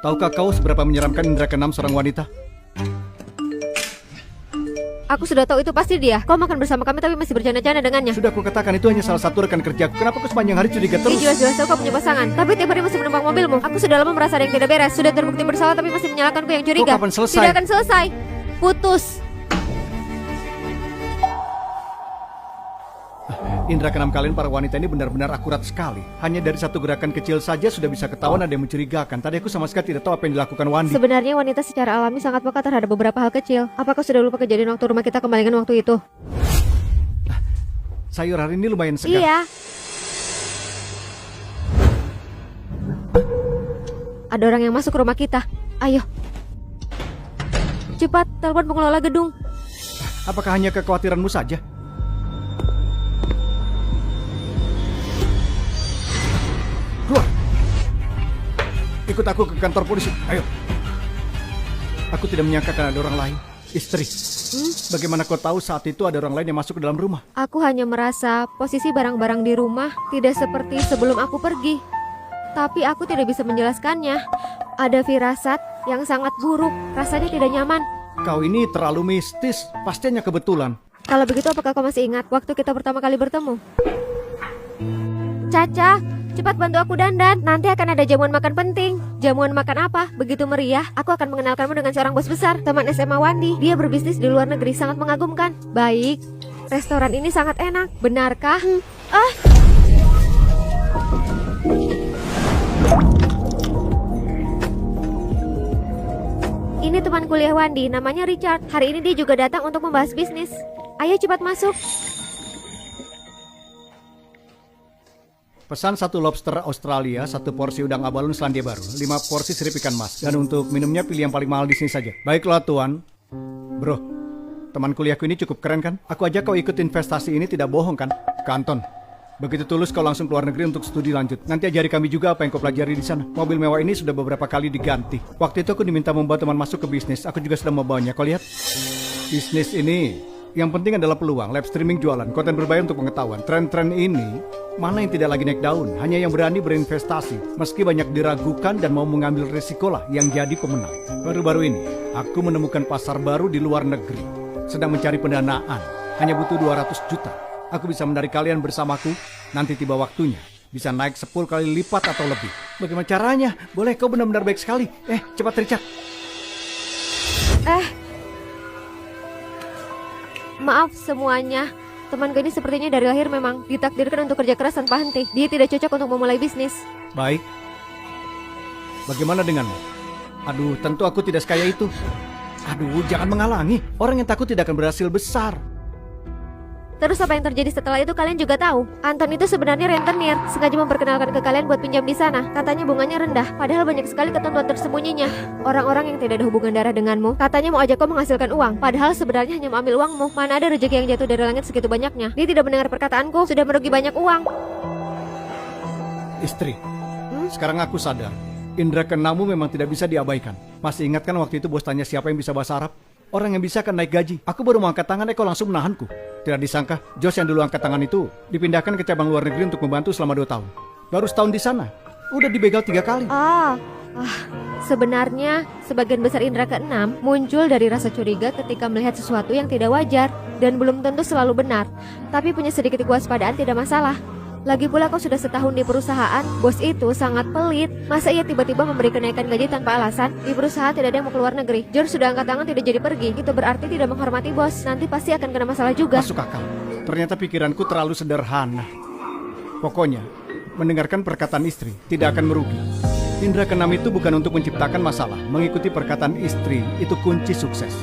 Tahukah kau seberapa menyeramkan indera keenam seorang wanita? Aku sudah tahu itu pasti dia. Kau makan bersama kami tapi masih bercanda-canda dengannya. Sudah aku katakan itu hanya salah satu rekan kerjaku. Kenapa kau sepanjang hari curiga terus? Jelas-jelas tahu kau punya pasangan, tapi tiap hari masih menumpang mobilmu. Aku sudah lama merasa ada yang tidak beres. Sudah terbukti bersalah tapi masih menyalahkanku yang curiga. Kau kapan selesai? Tidak akan selesai. Putus. Indra keenam kalian para wanita ini benar-benar akurat sekali. Hanya dari satu gerakan kecil saja sudah bisa ketahuan ada yang mencurigakan. Tadi aku sama sekali tidak tahu apa yang dilakukan Wandi. Sebenarnya wanita secara alami sangat peka terhadap beberapa hal kecil. Apakah sudah lupa kejadian waktu rumah kita kembalikan waktu itu? Sayur hari ini lumayan segar. Iya. Ada orang yang masuk ke rumah kita. Ayo. Cepat, telepon pengelola gedung. Apakah hanya kekhawatiranmu saja? Keluar. Ikut aku ke kantor polisi. Ayo. Aku tidak menyangka akan ada orang lain. Istri. Bagaimana kau tahu saat itu ada orang lain yang masuk ke dalam rumah? Aku hanya merasa posisi barang-barang di rumah tidak seperti sebelum aku pergi. Tapi aku tidak bisa menjelaskannya. Ada firasat yang sangat buruk. Rasanya tidak nyaman. Kau ini terlalu mistis. Pasti hanya kebetulan. Kalau begitu apakah kau masih ingat waktu kita pertama kali bertemu? Caca, cepat bantu aku dandan. Nanti akan ada jamuan makan penting. Jamuan makan apa? Begitu meriah. Aku akan mengenalkanmu dengan seorang bos besar, teman SMA Wandi. Dia berbisnis di luar negeri, sangat mengagumkan. Baik, restoran ini sangat enak. Benarkah? Ini teman kuliah Wandi, namanya Richard. Hari ini dia juga datang untuk membahas bisnis. Ayo cepat masuk. Pesan 1 lobster Australia, 1 porsi udang abalon Selandia Baru, 5 porsi sirip ikan mas. Dan untuk minumnya pilih yang paling mahal di sini saja. Baiklah tuan. Bro, teman kuliahku ini cukup keren kan? Aku ajak kau ikut investasi ini tidak bohong kan? Kanton. Begitu tulus kau langsung keluar negeri untuk studi lanjut. Nanti ajari kami juga apa yang kau pelajari di sana. Mobil mewah ini sudah beberapa kali diganti. Waktu itu aku diminta membawa teman masuk ke bisnis. Aku juga sudah membawanya. Kau lihat? Bisnis ini yang penting adalah peluang. Live streaming jualan, konten berbayar untuk pengetahuan. Tren-tren ini mana yang tidak lagi naik daun? Hanya yang berani berinvestasi. Meski banyak diragukan dan mau mengambil risiko lah yang jadi pemenang. Baru-baru ini aku menemukan pasar baru di luar negeri. Sedang mencari pendanaan. Hanya butuh 200 juta. Aku bisa menarik kalian bersamaku. Nanti tiba waktunya bisa naik 10 kali lipat atau lebih. Bagaimana caranya? Boleh, kau benar-benar baik sekali. Cepat Richard. Maaf semuanya. Temanku ini sepertinya dari lahir memang ditakdirkan untuk kerja keras tanpa henti. Dia tidak cocok untuk memulai bisnis. Baik. Bagaimana denganmu? Aduh, tentu aku tidak sekaya itu. Aduh, jangan menghalangi. Orang yang takut tidak akan berhasil besar. Terus apa yang terjadi setelah itu kalian juga tahu. Anton itu sebenarnya rentenir. Sengaja memperkenalkan ke kalian buat pinjam di sana. Katanya bunganya rendah. Padahal banyak sekali ketentuan tersembunyinya. Orang-orang yang tidak ada hubungan darah denganmu katanya mau ajak kau menghasilkan uang. Padahal sebenarnya hanya mau ambil uangmu. Mana ada rezeki yang jatuh dari langit segitu banyaknya. Dia tidak mendengar perkataanku. Sudah merugi banyak uang. Istri, sekarang aku sadar. Indra keenammu memang tidak bisa diabaikan. Masih ingatkan waktu itu bos tanya siapa yang bisa bahasa Arab? Orang yang bisa akan naik gaji. Aku baru mau angkat tangan, kau langsung menahanku. Tidak disangka, Josh yang dulu angkat tangan itu dipindahkan ke cabang luar negeri untuk membantu selama 2 tahun. Baru setahun di sana, udah dibegal 3 kali. Sebenarnya sebagian besar indera keenam muncul dari rasa curiga ketika melihat sesuatu yang tidak wajar dan belum tentu selalu benar. Tapi punya sedikit kewaspadaan tidak masalah. Lagi pula kau sudah setahun di perusahaan. Bos itu sangat pelit. Masa ia tiba-tiba memberi kenaikan gaji tanpa alasan? Di perusahaan tidak ada yang mau keluar negeri. George sudah angkat tangan tidak jadi pergi. Itu berarti tidak menghormati bos. Nanti pasti akan kena masalah juga. Masuk akal. Ternyata pikiranku terlalu sederhana. Pokoknya, mendengarkan perkataan istri tidak akan merugi. Indra keenam itu bukan untuk menciptakan masalah. Mengikuti perkataan istri itu kunci sukses.